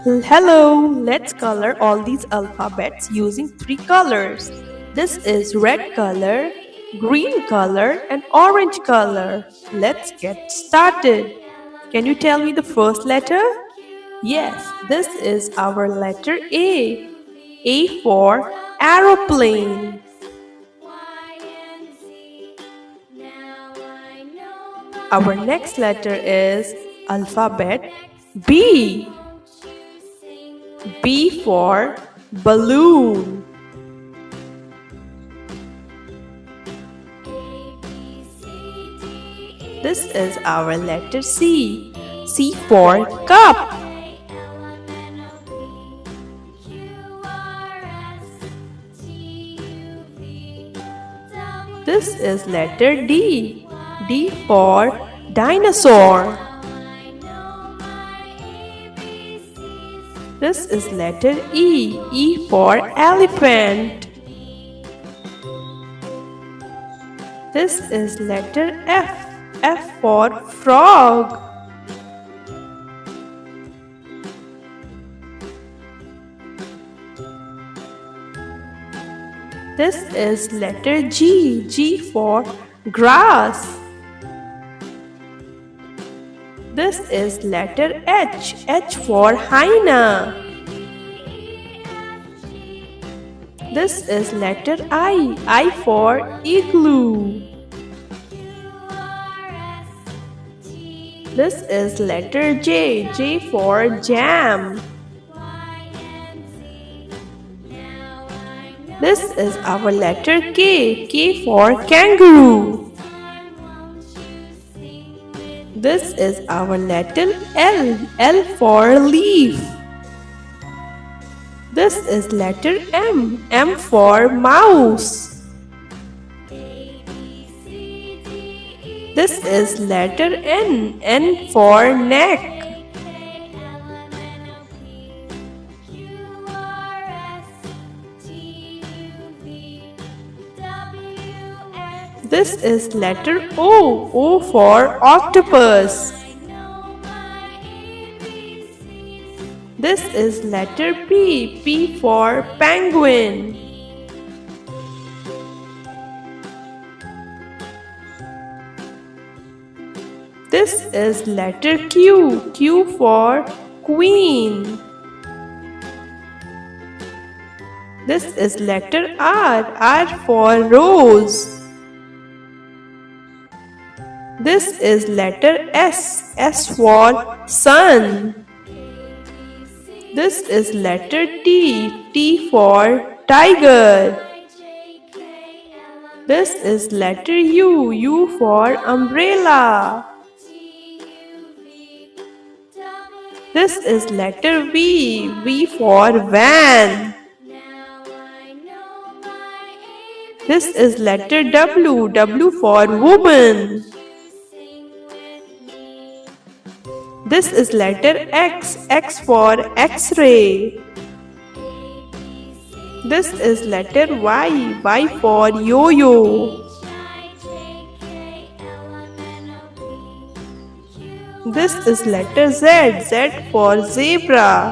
Hello, let's color all these alphabets using three colors. This is red color, green color, and orange color. Let's get started. Can you tell me the first letter? Yes, this is our letter A. A for aeroplane. Our next letter is alphabet B. B for balloon. This is our letter C. C for cup. This is letter D. D for dinosaur. This is letter E. E for elephant. This is letter F. F for frog. This is letter G. G for grass. This is letter H. H for hyena. This is letter I. I for igloo. This is letter J. J for jam. This is our letter K. K for kangaroo. This is our letter L. L for leaf. This is letter M. M for mouse. This is letter N. N for neck. This is letter O. O for octopus. This is letter P. P for penguin. This is letter Q. Q for queen. This is letter R. R for rose. This is letter S. S for sun. This is letter T. T for tiger. This is letter U. U for umbrella. This is letter V. V for van. This is letter W. W for woman. This is letter X. X for X-ray. This is letter Y. Y for yo-yo. This is letter Z. Z for zebra.